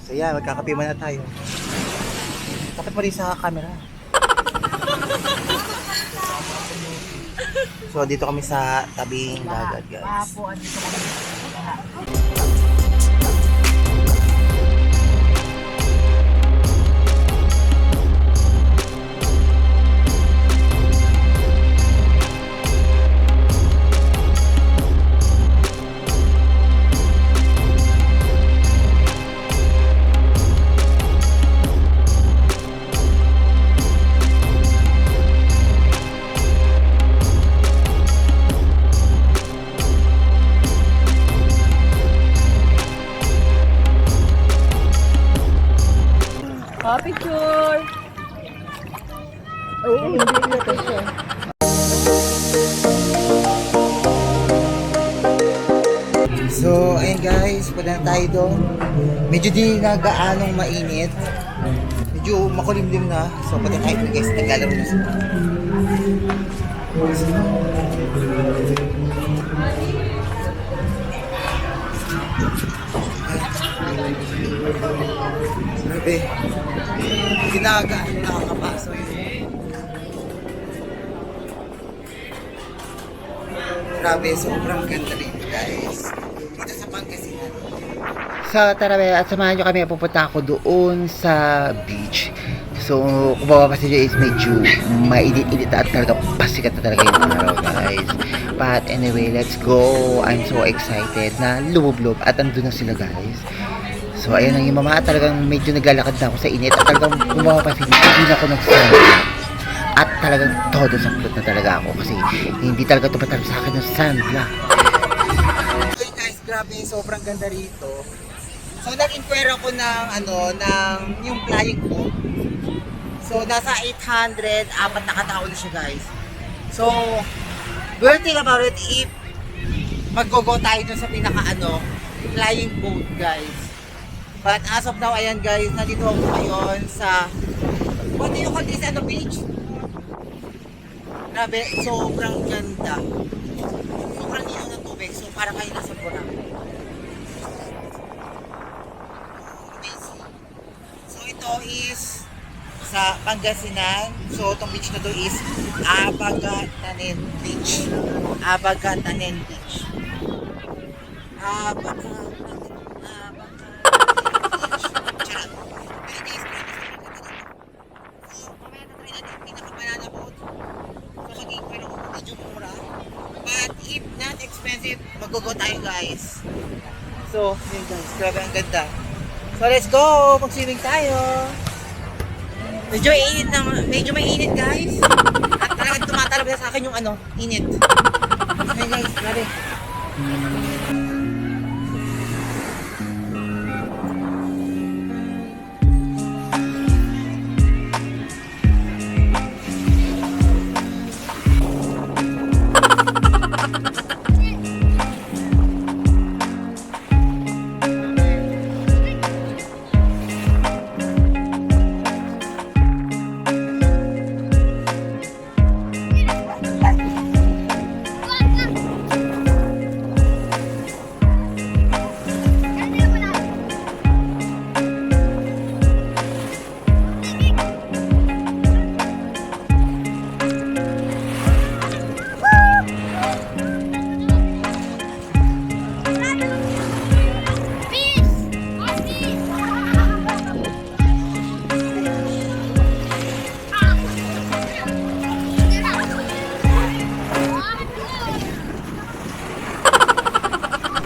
So yan, magkakape muna tayo. Bakit mo rin sa camera? So dito kami sa tabing dagat, guys. Picture! Oo, hindi na to siya. So, ayun guys, punta na tayo doon. Medyo di na gaanong mainit. Medyo makulimlim na. So, punta tayo doon guys, naglalaro na sila. Grabe. Ginagaan, nakakapaso yun. Grabe, sobrang ganda rin guys. Dito sa Pangasinan. So tara at samahan nyo kami, pupunta ako doon sa beach. So kung mapapasin nyo is medyo mainit-init at talaga pasikat na talaga yung araw guys. But anyway, let's go. I'm so excited na lumublob at andun na sila guys. So ayun ang yung mama, talagang medyo naglalakad na ako sa init at talagang kung mapapasin nyo, hindi na ako nag-sunblock. At talagang todo sa plot na talaga ako kasi hindi talaga tumatalab sa akin ng sunblock. Okay guys, grabe, sobrang ganda rito. So nag-inquire ako ng ng yung flying boat. So nasa 800, apat na katao na siya guys. So we'll think about it if mag-go tayo dun sa pinaka flying boat guys. But as of now, ayan guys, nandito ako ngayon sa what do you call this beach? Grabe, sobrang ganda. Sobrang lino ng tubig. So, para kayo nasa Boracay. Amazing. So, ito is sa Pangasinan. So, itong beach na to is Abagatanen Beach. Abagatanen Beach. Abagatanen Beach. Charot. Pero guys, so, mamaya na try natin yung pinaka-banana boat. Pero medyo mura. But if not expensive, mag-go tayo guys. So, yun guys, grabe ang ganda. So let's go! Mag-swimming tayo! Medyo mainit na, medyo mainit guys. At talagang tumatalab na sa akin yung init. Okay guys, grabe.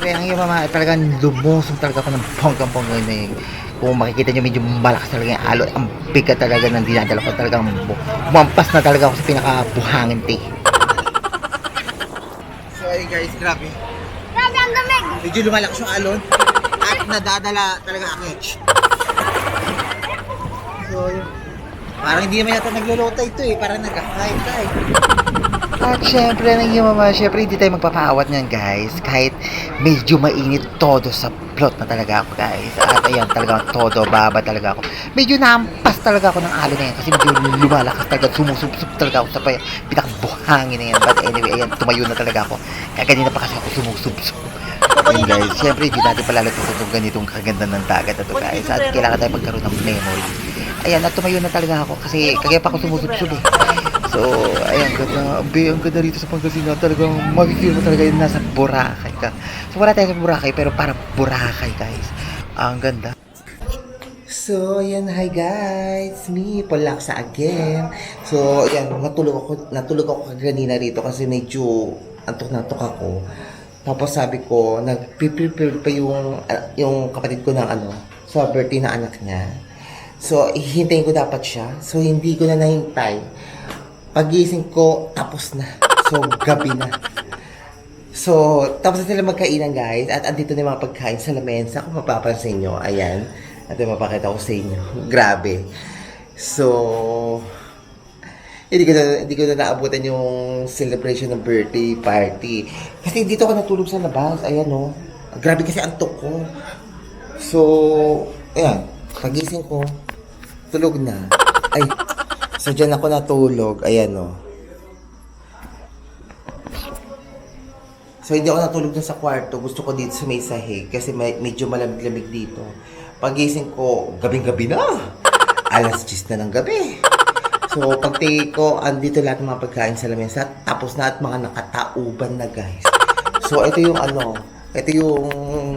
Kaya ang yung mama, talagang lumusong talaga ako ng bonggang-bonggang na yung kung makikita nyo medyo malakas talaga yung alon. Ang bigat talaga ng dinadala ko, talagang bumampas na talaga ako sa pinakabuhangin So ayun guys, grabe. Grabe ang damig! Medyo lumalakas yung alon at nadadala talaga ako. So yun. Parang hindi naman yata naglulota ito parang nagkakain. At syempre nang yung mama, syempre hindi tayo magpapaawat niyan guys. Kahit medyo mainit todo sa plot na talaga ako guys. At ayan talaga todo baba talaga ako. Medyo nampas talaga ako ng alon na yan kasi medyo lumalakas talaga. Sumusubsub talaga ako sa pinakabuhangin na yan. But anyway, ayan tumayo na talaga ako. Kaya ganina pa kasi ako sumusubsub. Yun guys, syempre hindi natin palalagot itong ganitong kaganda ng dagat na to guys. At kailangan tayo magkaroon ng memory. Ayan, at tumayo na talaga ako kasi kagaya pa ako sumusubsub eh. So, ayan, ang ganda rito sa Pangasinan. Talagang makikita mo talaga yung nasa Boracay ka. So, wala tayo sa Boracay pero para Boracay guys. Ang ganda. So, ayan, hi guys. Me, Polaksa again. So, ayan, natulog ako kanina rito kasi medyo antok ako. Tapos sabi ko, nag-prepare pa yung kapatid ko ng sa birthday na anak niya. So, hihintayin ko dapat siya. So, hindi ko na nahintay. Pagising ko, tapos na. So, gabi na. So, tapos na sila magkainan guys. At andito na yung mga pagkain sa lamesa. Kung mapapansin nyo, ayan. At mapakita ko sa inyo. Grabe. So, hindi ko na naabutan yung celebration ng birthday party. Kasi dito ako natulog sa labas. Ayan o. Grabe kasi antok ko. So, ayan. Pagising ko, tulog na. Ay, so dyan ako natulog. Ayan o. So, hindi ako natulog dun sa kwarto. Gusto ko dito sa may sahig kasi medyo malamig-lamig dito. Pagising ko, gabing-gabi na. Alas 10 na ng gabi. So, pagtingin ko, andito lahat ng mga pagkain sa lamesa. Tapos na at mga nakatauban na, guys. So, ito yung ito yung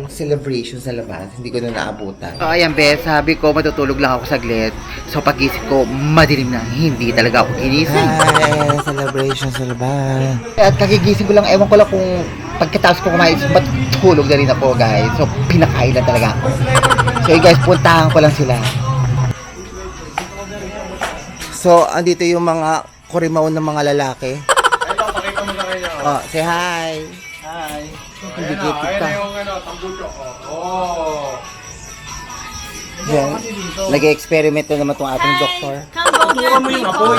celebration sa labas. Hindi ko na naabutan. So, ayan, Beth. Sabi ko, matutulog lang ako saglit. So, pagising ko, madilim na. Hindi talaga ako ginising. Ay, celebration sa labas. At kagigising ko lang, ewan ko lang kung pagkatapos ko kumain, matulog na rin ako, guys. So, pinakain lang talaga ako. So, guys, puntahan ko lang sila. So, andito yung mga kurimaw ng mga lalaki. Ito, pakita mo na kayo. Oh, say hi. Hi. Hindi Ayan kita. na yung tambucho. Oh. Yan. Nag-experiment na naman itong ating doktor. Tutukan mo yung apoy.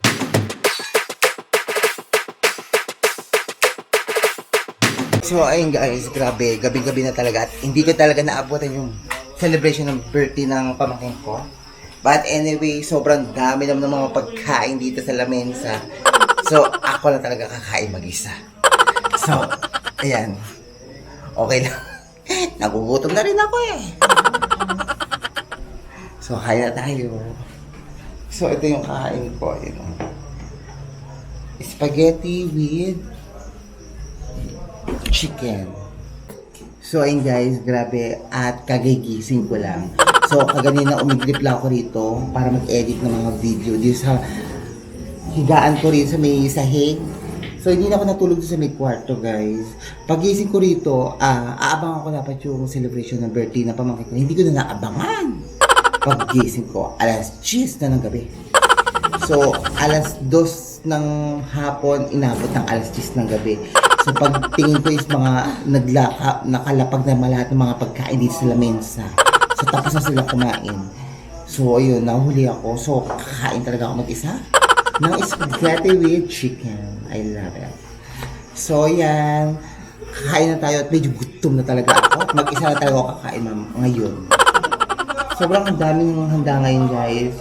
So, ayun guys, grabe. Gabi-gabi na talaga. At hindi ko talaga naabutan yung celebration ng birthday ng pamangkin ko. But anyway, sobrang dami naman ng mga pagkain dito sa lamesa. So, ako lang talaga kakain mag-isa. So, ayan. Okay lang. Nagugutom na rin ako eh. So, kaya na tayo. So, ito yung kakain ko. Spaghetti with chicken. So, ayun guys, grabe. At kagigising ko lang. So, kaganina umidlip lang ako rito para mag-edit ng mga video. Dito sa higaan ko rin sa may sahig. So, hindi na ako natulog sa may kwarto, guys. Pagising ko rito, aabangan ko dapat yung celebration ng birthday na pamangkin ko. Hindi ko na naabangan. Pagising ko, alas 10 na ng gabi. So, alas 2 ng hapon, inabot ng alas 10 ng gabi. So, pagtingin ko is mga nakalapag na lahat ng mga pagkain dito sa lamesa. So, tapos na sila kumain. So, ayun, nahuli ako. So, kakain talaga ako mag-isa ng spaghetti with chicken. I love it. So, yan. Kakain na tayo at medyo gutom na talaga ako. At mag-isa na talaga ako kakain ngayon. Sobrang daming handa ngayon, guys.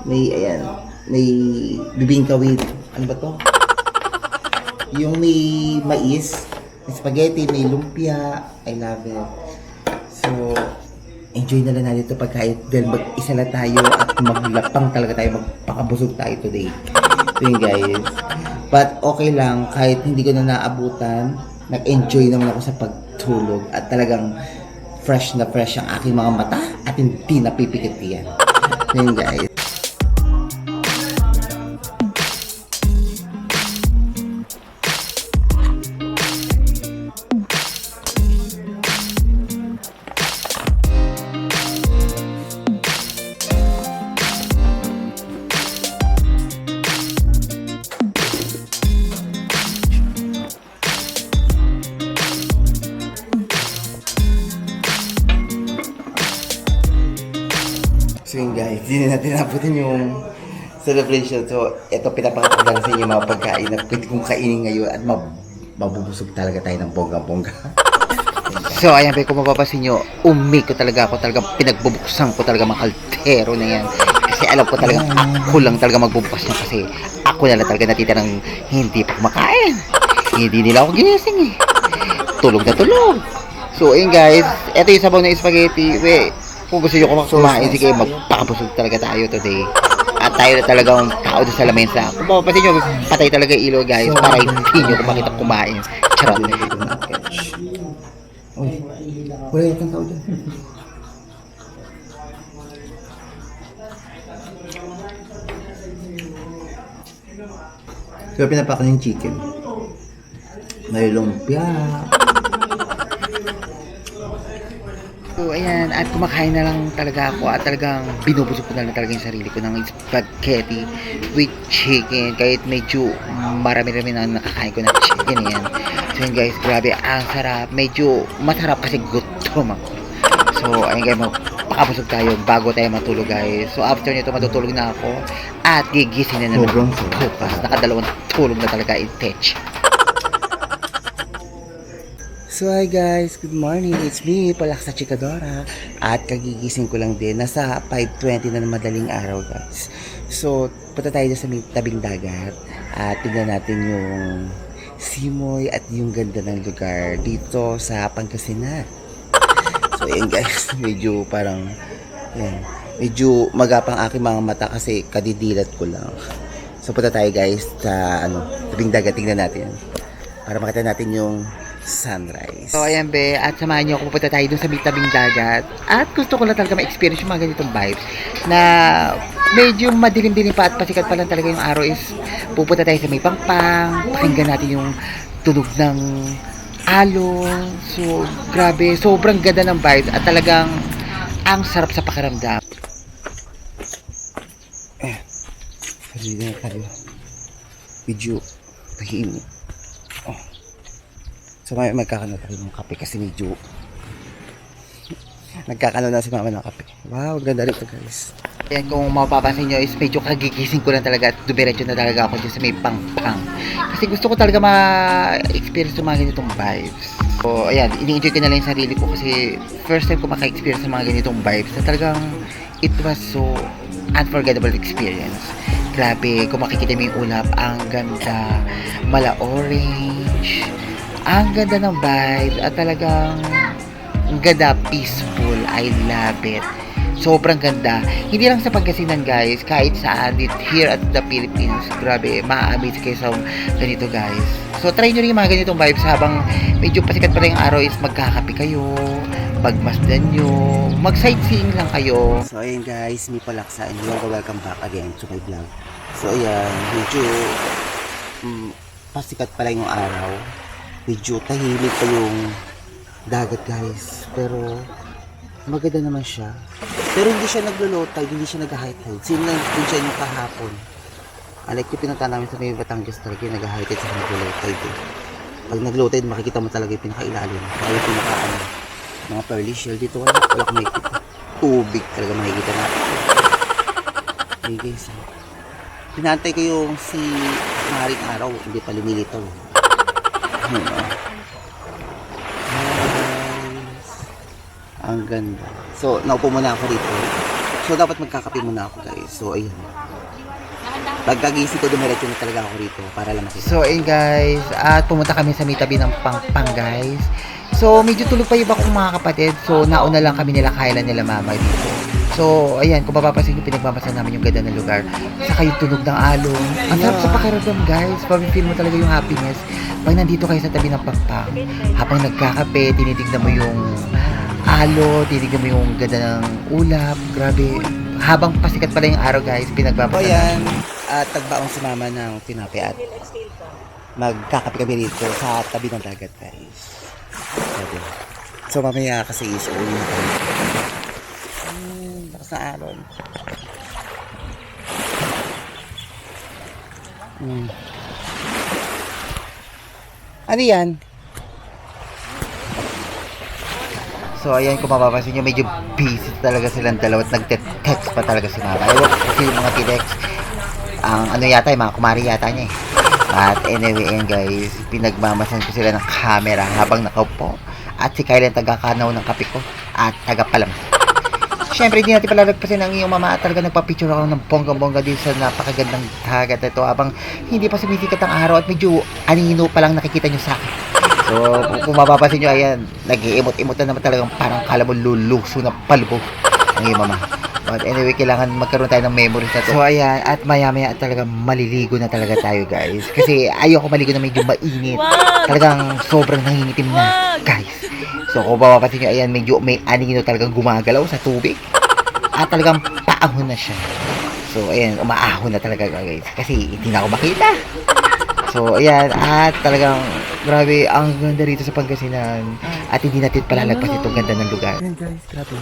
May bibingka with, ano ba to? Yung may mais, may spaghetti, may lumpia. I love it. So, enjoy na lang natin ito pagkain dahil mag-isa na tayo at maglapang talaga tayo, magpakabusog tayo today. So yun guys. But okay lang, kahit hindi ko na naabutan, nag-enjoy naman ako sa pagtulog at talagang fresh na fresh ang aking mga mata at hindi napipikit yan. So yun guys. So yun guys, hindi na natin nabutin yung celebration. So, ito pinapakita ko lang sa inyo mga pagkain na pwede kong kainin ngayon at mabubusog talaga tayo ng bongga-bongga. So, ayan, kung mapapasin nyo, ko talaga ako, talaga pinagbubuksan ko talaga mga kaldero na yan. Kasi alam ko talaga, ako lang talaga magbubukas niya kasi ako na lang talaga natitirang hindi pa kumakain. Hindi nila ako ginising eh. Tulog na tulog. So, ayun guys, ito yung sabaw ng spaghetti. Kung gusto nyo kumain, sige, magpakabusog talaga tayo today. At tayo na talagang tao doon sa lamesa. Kung mapapansin nyo, patay talaga yung ilaw guys, para hindi nyo kumakita kumain. Charot. Uy, wala yatang tao dyan. So, pinapakan yung chicken. May lumpia. So, ayan, at kumakain na lang talaga ako at talagang binubusog ko na lang talaga yung sarili ko ng spaghetti with chicken. Kahit medyo marami-rami na nakakain ko ng chicken yan. So, yun guys, grabe, ang sarap. Medyo masarap kasi gutom ako. So, ayun guys, magpakabusog tayo bago tayo matulog guys. So, after nito, matutulog na ako at gigising na naman Sobrang sarap. bukas. Nakadalawang tulog na talaga in tech. So hi guys, good morning, it's me, Palaksa Chikadora. At kagigising ko lang din, nasa 5:20 na ng madaling araw guys. So, punta tayo sa may tabing dagat at tignan natin yung simoy at yung ganda ng lugar dito sa Pangasinan. So ayan guys, medyo parang, yan, medyo magapang aking mga mata kasi kadidilat ko lang. So punta tayo guys sa tabing dagat, tignan natin para makita natin yung sunrise. So ayan be, at samahan niyo ako, pupunta tayo dun sa may tabing dagat. At gusto ko lang talaga ma-experience yung mga ganitong vibes na medyo madilim-dilim pa at pasikat pa lang talaga yung araw is pupunta tayo sa may pangpang, pakinggan natin yung tunog ng alon. So grabe, sobrang ganda ng vibes at talagang ang sarap sa pakiramdam. Sarili na tayo. Medyo tahimik. So may magkakano tayo ng kape kasi medyo nagkakano na si mama ng kape. Wow, ganda rin ito guys. Ayan, kung mapapansin nyo is medyo kagigising ko lang talaga at dumiretso na talaga ako dyan sa may pangpang. Kasi gusto ko talaga ma-experience yung mga ganitong vibes. So ayan, ini-enjoy ko na lang yung sarili ko kasi first time ko maka-experience ng mga ganitong vibes na talagang it was so unforgettable experience. Grabe, kung makikita mo yung ulap, ang ganda, mala orange. Ang ganda ng vibe at talagang ang ganda, peaceful. I love it. Sobrang ganda. Hindi lang sa Pangasinan guys, kahit saan here at the Philippines. Grabe, ma-amaze kayo sa ganito guys. So try nyo rin yung mga ganitong vibes habang medyo pasikat pa rin yung araw is magkakape kayo, magmasdan nyo, mag-sightseeing lang kayo. So ayun guys, mi Palaksa and welcome back again to my vlog. So ayan, medyo pasikat pa lang yung araw. Medyo tahimik pa yung dagat guys, pero maganda naman siya. Pero hindi siya naglo-low tide, hindi siya nag-high tide. Same lang din siya yung kahapon. Like yung pinunta namin sa may Batangas talaga yung nag-high tide sa nag-low tide eh. Pag nag-low tide makikita mo talaga yung pinakailalim. Kaya yung mga pearly shell dito wala ko makikita. Tubig talaga makikita natin. Okay guys, pinantay ko yung si maring araw, hindi pa lumilitaw. Ang ganda. So, naupo muna ako dito. So, dapat magkakape muna ako guys. So, ayun. Pagkagising ko, dumiretso na talaga ako rito para lang makita. So, ayun guys. At pumunta kami sa may tabi ng pangpang guys. So, medyo tulog pa yung iba kong mga kapatid. So, nauna lang kami nila Kyla nila mama dito. So, ayan, kung mapapansin nyo, pinagmamasan namin yung ganda ng lugar. Saka yung tunog ng alon. Ang sarap sa pakiramdam guys. Pag-feel mo talaga yung happiness. Pag nandito kayo sa tabi ng pangpang, habang nagkakape, tinitignan mo yung alon, tinitignan mo yung ganda ng ulap. Grabe. Habang pasikat pala yung araw guys, pinagmamasan namin. At tagbaong si mama ng tinapi at magkakape kami dito sa tabi ng dagat guys. So, mamaya kasi is-uwi na kami. Lakas na alon. Ano yan? So ayan, kung mapapansin nyo, medyo busy talaga silang dalawa at nagte-text pa talaga si mama. Ewan ko kasi yung mga t-text, ang ano yata, yung mga kumari yata niya eh. At anyway, ayan guys, pinagmamasan ko sila ng camera habang nakaupo. At si Kyla ang taga-kanaw ng kape ko at taga-palam. Siyempre, hindi natin palalagpasin ang iyong mama at talaga nagpa-picture ako ng bongga-bongga din sa napakagandang dagat ito habang hindi pa sumisikat ang araw at medyo anino pa lang nakikita nyo sa akin. So, kung mapapansin nyo, ayan, nag-iimot-imot na naman talagang parang kala mo luluso na palubog ang iyong mama. But anyway, kailangan magkaroon tayo ng memories na to. So, ayan, at maya-maya talagang maliligo na talaga tayo, guys. Kasi ayoko maligo na medyo mainit. Talagang sobrang nangingitim na, guys. So, kung mapapansin nyo, ayan, medyo may anino talagang gumagalaw sa tubig. At talagang paahon na siya. So, ayan, umaahon na talaga, guys. Kasi hindi na ako makita. So, ayan, at talagang grabe, ang ganda rito sa Pangasinan. At hindi natin palalagpas itong ganda ng lugar. Ayan, guys, grabe.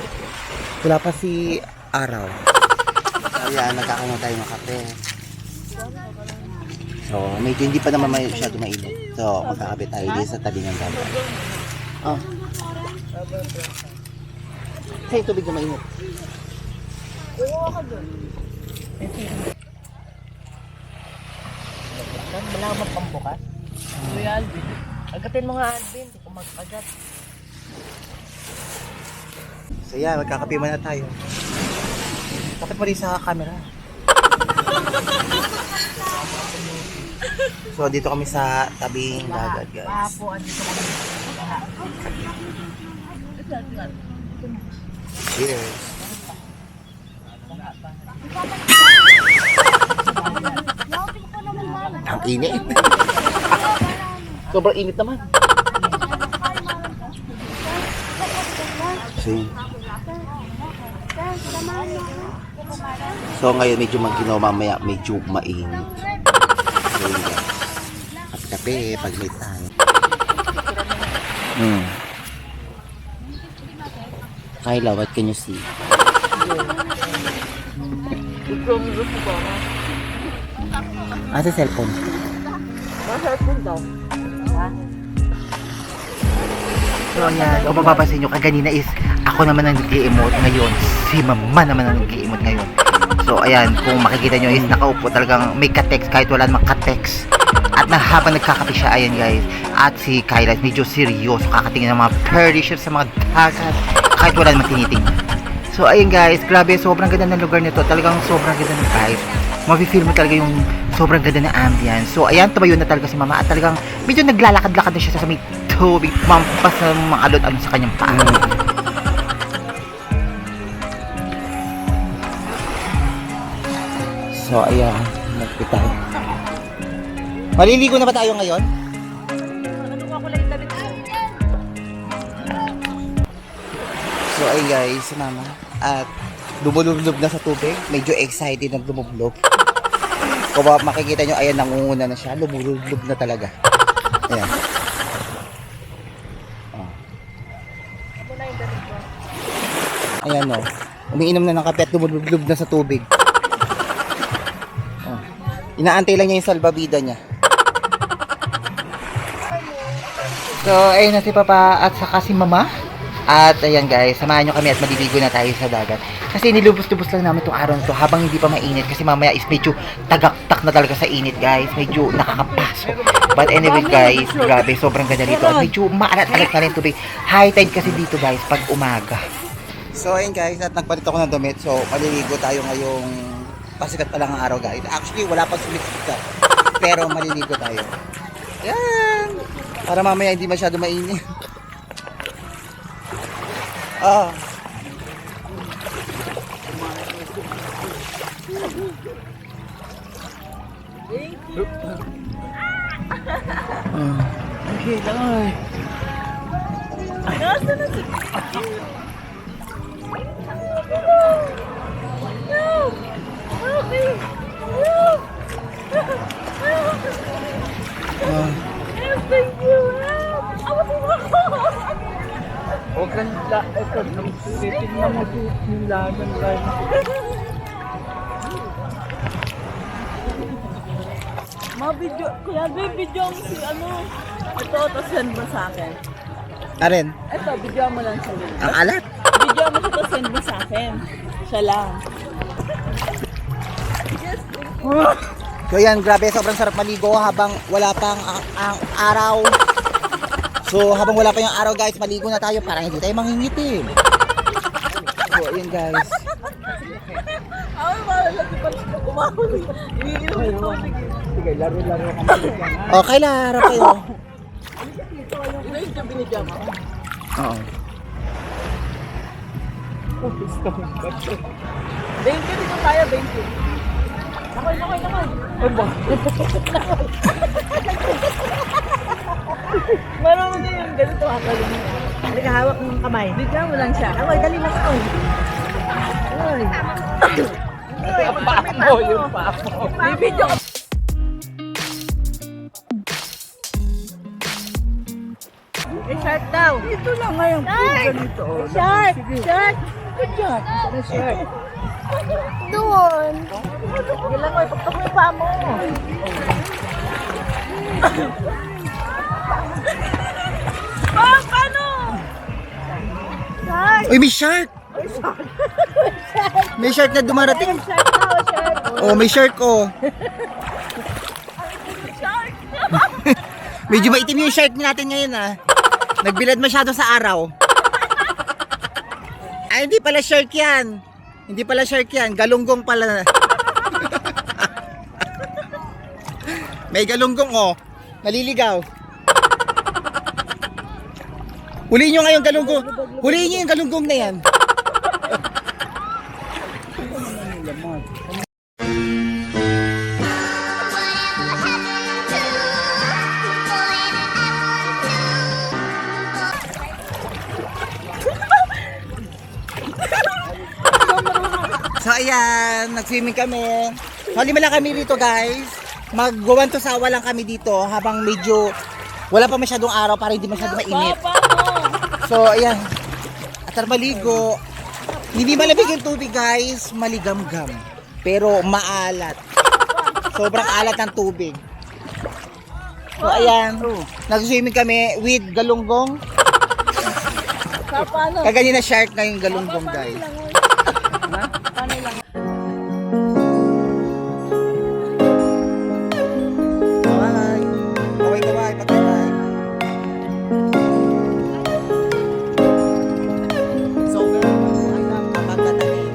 Wala pa si araw. Ayan, nagkakaroon tayo ng kape. So, medyo hindi pa naman masyado mainit. So, magkakape tayo dito sa tabi ng dagat. Oh. Sa'yo tubig na mainit. Malaman pambukas. Kuya Alvin. Agatin mo nga Alvin. Hindi ko mag-agat. So, yan, magkakape muna tayo. Bakit mo rin sa camera? So, dito kami sa tabing dagat, guys. Papo, andito lang. Cheers! Ang init. Sobrang init naman. So, ngayon medyo maginaw, mamaya medyo mainit. So, yun guys. At kape, pag may time. Kyla, what can you see? Sa cellphone. Cellphone daw. So ayan, kung mapapansin nyo, kaganina is ako naman ang nag-i-emote ngayon. Si mama naman ang nag-i-emote ngayon. So ayan, kung makikita nyo is nakaupo talagang may ka-text kahit wala namang ka-text. At habang nagkakape siya, ayan guys. At si Kyla medyo seryoso kakatingin ng mga pearly ships sa mga dagat. Kahit wala namang tinitingnan. So ayun guys, grabe, sobrang ganda ng lugar nito. Talagang sobrang ganda ng vibe. Mafe-feel mo talaga yung sobrang ganda ng ambience. So ayan, tumayo na talaga si mama at talagang medyo naglalakad-lakad na siya sa may tubig, mampas na mga alon-alon sa kanyang paa. So ayan, nagpit tayo. Maliligo na ba tayo ngayon? Ano ko lang yung damit ko? So ayun guys, si mama at lumulublob na sa tubig. Medyo excited na lumublob. Kung makikita nyo, ayan, nangunguna na siya. Lumulublob na talaga. Ayan. Ayan o. Umiinom na ng kape at lumulublob na sa tubig. Oh. Inaantay lang niya yung salbabida niya. So, ayun na si Papa at saka si Mama. At ayan guys, samahan nyo kami at maliligo na tayo sa dagat. Kasi nilubos-lubos lang namin itong araw na to habang hindi pa mainit. Kasi mamaya is medyo tagaktak na talaga sa init guys. Medyo nakakapasok. But anyway guys, grabe, sobrang ganda dito. At medyo maalat-alat na rin tubig. High tide kasi dito guys pag umaga. So ayun guys, at nagpalit ako ng damit. So maliligo tayo ngayong pasikat pa lang ang araw guys. Actually wala pang sumikat. Pero maliligo tayo. Yan! Para mamaya hindi masyado mainit. Ah. Okay, lang. Nasa na si... No! Help me! No! Help me! Help! Ako si Mama! Huwag kang titignan mo yung lagan lang. Ma-video, kuya, video mo si ano. Ito, send mo sa akin. Aren, Ito, video mo lang sa akin. ang alat. Video mo ito, send mo sa akin. Siya lang. So yan, grabe, sobrang sarap maligo habang wala pang ang araw. So habang wala pa yung araw guys, maligo na tayo para hindi tayo mangingitim. So ayun guys. Ay, malala si Pancho kumahuli. Iniinom yung tubig. Sige, laro-laro ka. Okay, harap kayo. Ito, yung binigyan mo? Oo. Gusto mo ba ito? 20 dito tayo, 20. Nakoy. Ay ba? Marami na yung ganito hakalim mo. Halika, hawak ng kamay. Bigyan mo lang siya. Akoy, dali na ako. Akoy. Yung pa mo, yung pa mo. Bibidyo ka. May shark daw. Ito lang nga yung ganito. Shark! Shark! Good job. Shark. Doon. Sige lang, may pagtok mo yung paa mo. Paano? Shark! Uy, may shark! May shark na dumarating. Shark daw, shark. Oh, may shark oh. Shark! Medyo maitim yung shark natin ngayon ah. Nagbilad masyado sa araw. Ay, hindi pala shark yan. Hindi pala shark yan. Galunggong pala. May galunggong oh. Naliligaw. Huliin nyo nga yung galunggong. Huliin nyo yung galunggong na yan. So ayan, nag-swimming kami. So lima lang kami dito guys. Mag-1 to sawa lang kami dito habang medyo wala pa masyadong araw para hindi masyadong mainit. So ayan, atar maligo. Hindi malamig yung tubig guys, maligamgam. Pero maalat. Sobrang alat ng tubig. So ayan, nag-swimming kami with galunggong. Paano? Kagani na shark na yung galunggong guys. Kaway. Kaway, pagkaway. So, ay na, kapagkatali.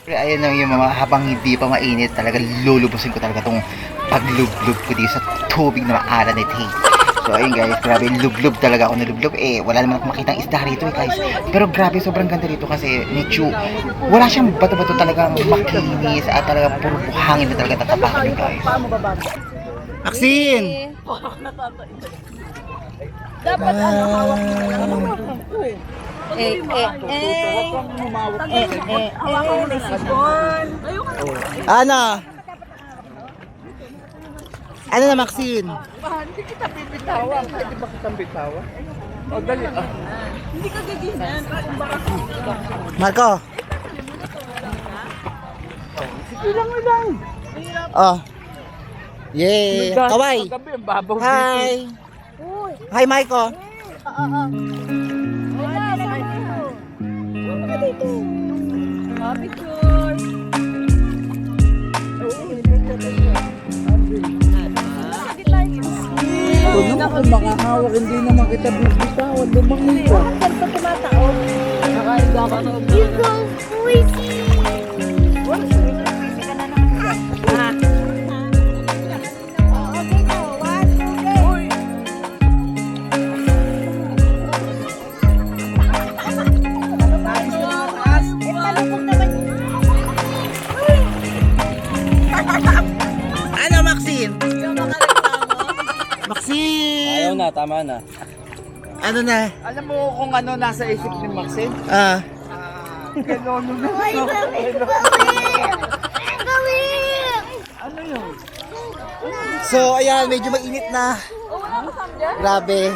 Ayan na yung mga habang hindi pa mainit talaga lulubusin ko talaga tong paglublub ko dito sa tubig na maalat na ito. So ayun guys, grabe lublub talaga ako nalublub. Eh wala naman akong makitang isda rito guys. Pero grabe sobrang ganda rito kasi medyo wala siyang bato-bato talagang makinis at talagang puro buhangin na talaga tatapakan guys. Maxine! Dapat ano, hawak mo na lang. Hawakan mo na sipon. Ano? Ano na Maxine? Hindi kita pipitawan. Pwede ba kitang bitawan? O, dali. Hindi ka gaginan. Marco? Sige lang. Oh. Yay! Kaway! Gabi, ang babaw dito. Hi! Hi Marco! Picture. Ito naman kung makahawak, hindi naman kita bibitawan. Lumangin ko. Saan ka tumataon? Nakaiga ka na. Ano Maxine? Maxine! Ayaw na, tama na. Ano na? Alam mo kung ano nasa isip ni Maxine? Ah. Gano'n na. Ano yun? So ayan, medyo mainit na. Grabe.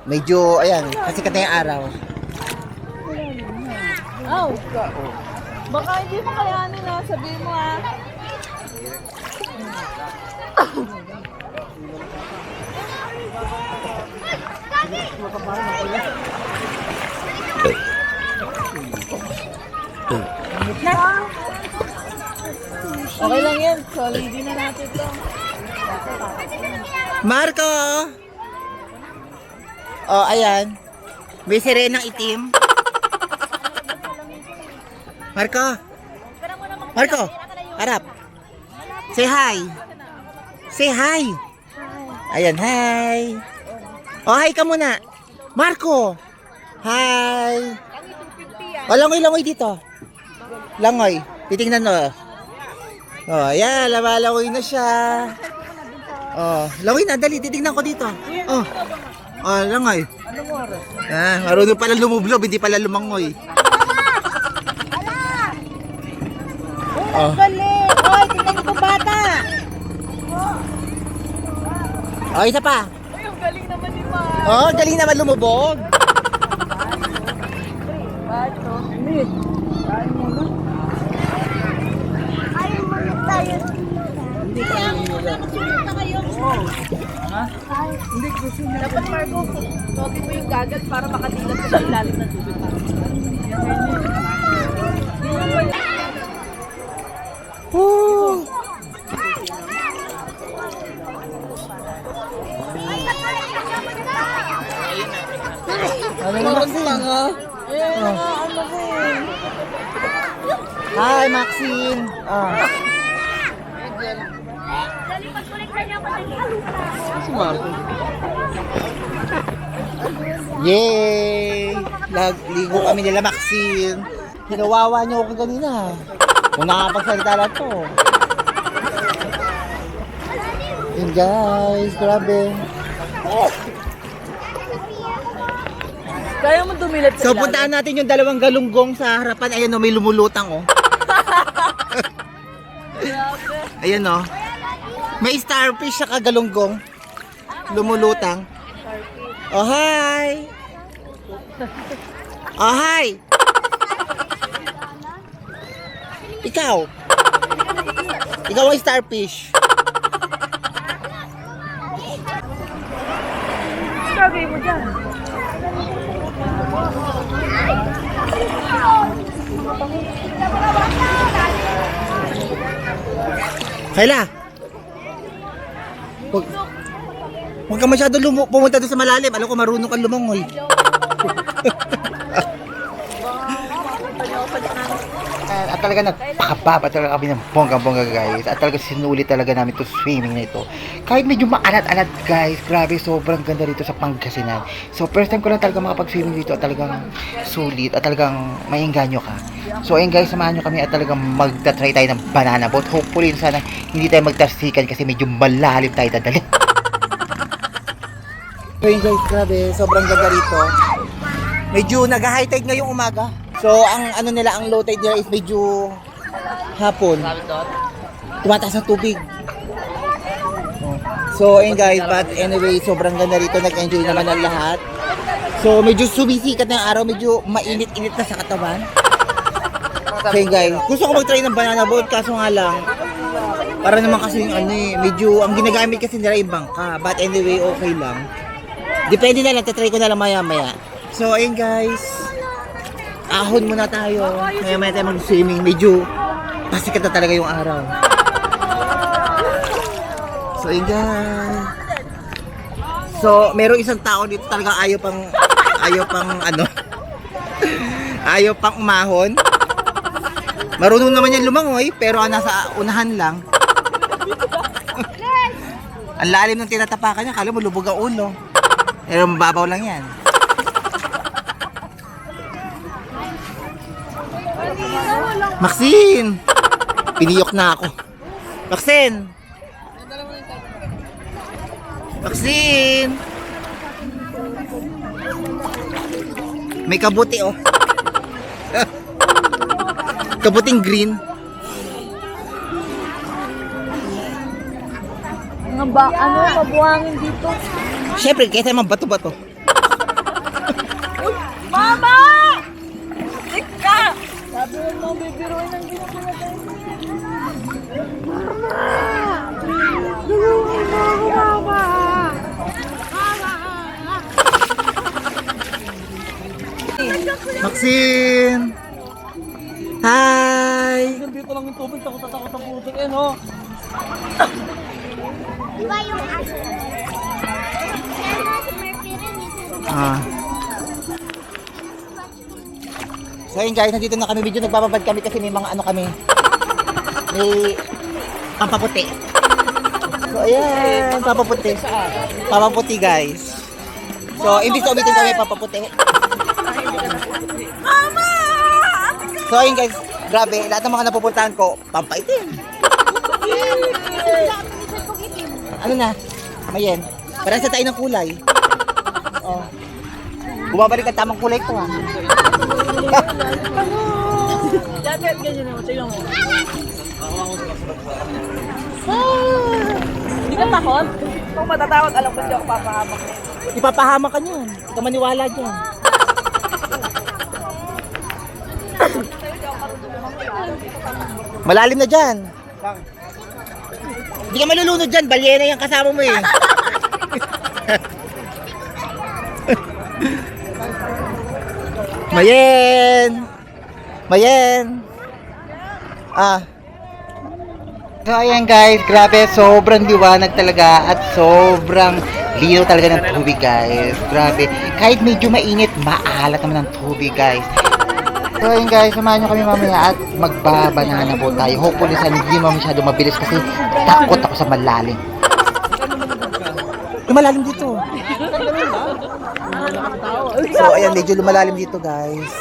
Medyo, ayan, kasi na yung araw. Oh. Baka hindi mo kayanin na. Sabihin mo ah. Okay lang yan. Solidin na natin to. Marco! Oh, ayan. May sirenang itim. Marco. Marco. Harap. Say hi. Say hi. Ayan, hi. Oh, hi ka muna. Marco. Hi. Oh, langoy-langoy dito. Langoy. Titingnan mo. Oh, ayan. Lalangoy na siya. Oh, langoy na. Dali, titingnan ko dito. Oh. Oh, langoy. Ah, marunong pala lumublob, hindi pala lumangoy. Oh. Galing! Hoy, tingnan niyo po bata! Oh, isa pa. Ay, ang galing naman ni Ma. Oh, galing naman lumubog. Ayaw mo na tayo. Hindi ka na kayo. Dapat Marco, sogi mo yung gagal para makatilat sa ilalim ng tubig. Woo! Ano naman kasi? Hi, Maxine. Oh. Yay! Ligo kami nila, Maxine. Hinawawa niyo ako kanina. Kung nakapagsalita lang to. Yun guys, grabe. Kaya mo dumilat sa So puntaan natin yung dalawang galunggong sa harapan. Ayan o, may lumulutang o. Ayan o. May starfish sa kagalunggong. Lumulutang. Oh, hi! Oh, hi! Ikaw? Ikaw ang starfish. Sabi mo dyan. Kayla! Huwag ka masyado pumunta doon sa malalim. Alam ko marunong kang lumangoy. At talaga nagpakababa talaga kami ng bonggang-bongga guys. At talaga sinulit talaga namin to swimming na ito. Kahit medyo maalat-alat guys. Grabe, sobrang ganda rito sa Pangasinan. So first time ko lang talaga makapag-swimming dito. At talagang sulit. At talagang maingganyo ka. So ayun guys, samahan nyo kami at talagang magta-try tayo ng banana boat. Hopefully sana hindi tayo magtarsikan kasi medyo malalim tayo dadali. So yun guys, grabe. Sobrang ganda rito. Medyo nag-high tide ngayong umaga. So ang ano nila, ang low tide nila is medyo hapon. Tumataas ang tubig. So ayun guys, but anyway, sobrang ganda rito. Nag-enjoy naman ang lahat. So medyo sumisikat na yung araw, medyo mainit-init na sa katawan. So yun guys, gusto ko mag-try ng banana boat kaso nga lang para naman kasi yung ano eh, medyo ang ginagamit kasi nila yung bangka. But anyway, okay lang. Depende na lang, tatry ko na lang maya-maya. So ayun guys, ahon muna tayo. Maya-maya tayo mag-swimming. Medyo pasikat na talaga yung araw. So ayun guys. So merong isang tao dito talaga ayaw pang ano ayaw pang umahon. Marunong naman yan lumangoy pero nasa unahan lang. Ang lalim ng tinatapakan niya, kala mo lubog ang ulo. Pero mababaw lang yan. Maxine! Piniyok na ako. Maxine! Maxine! May kabuti oh. Kabuting green. Mabuhangin dito. Siyempre, kaya tayo bato-bato. Mama! Ika! Sabi mo, bibiruin ang ginagawa tayo. Maxine! Hi! Nandito lang yung tubig, takot-takot ang putik eh, no? Diba yung aso? Ah. So ayun guys, nandito na kami. Medyo nagbababad kami kasi may mga ano kami. May pampaputi. So ayan, pampaputi. Pampaputi guys. So imbis na umitin kami, pampaputi. So ayun guys, grabe, lahat ng mga napupuntahan ko, pampaitin. Ano na? Mayen. Parang sa tayo ng kulay. Oh. Bumabalik ang tamang kulay ko ha. Dati ganyan naman, tingnan mo. Hindi ka takot? Kung matatakot, alam ko hindi ako papahamak. Ipapahamak ka niyan. Huwag ka maniwala dyan. Malalim na dyan. Hindi ka malulunod dyan. Balyena yung kasama mo eh. Mayen! Mayen! Ah. So ayan guys, grabe, sobrang liwanag talaga at sobrang linaw talaga ng tubig guys. Grabe, kahit medyo mainit, maalat naman ng tubig guys. So ayan guys, samahan nyo kami mamaya at magbabanana po tayo. Hopefully sana hindi naman masyado mabilis kasi takot ako sa malalim. Lumalalim dito. So ayan, medyo lumalalim dito guys.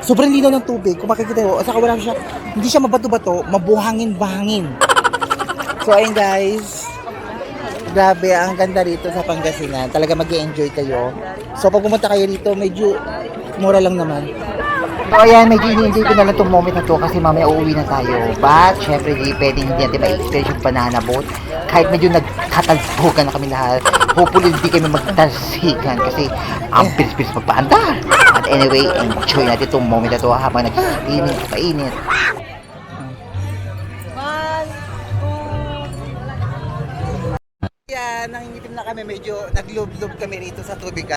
Sobrang linaw ng tubig. Kung makikita mo, at saka wala siya, hindi siya mabato-bato, mabuhangin-bahangin. So ayun guys, grabe, ang ganda rito sa Pangasinan. Talaga mag-i-enjoy kayo. So pag pumunta kayo dito, medyo mura lang naman. So ayan, medyo i-enjoy ko na lang itong moment na to kasi mamaya uuwi na tayo. But syempre, di pwedeng hindi natin ma-experience yung banana boat. Kahit medyo nagtatalbogan na kami lahat, hopefully hindi kami magtalsikan kasi ang bilis-bilis magpaandar. But anyway, enjoy natin itong moment na to habang nagsisiming, painit. Yan, nangingitim na kami, medyo naglob-lob kami rito sa tubig.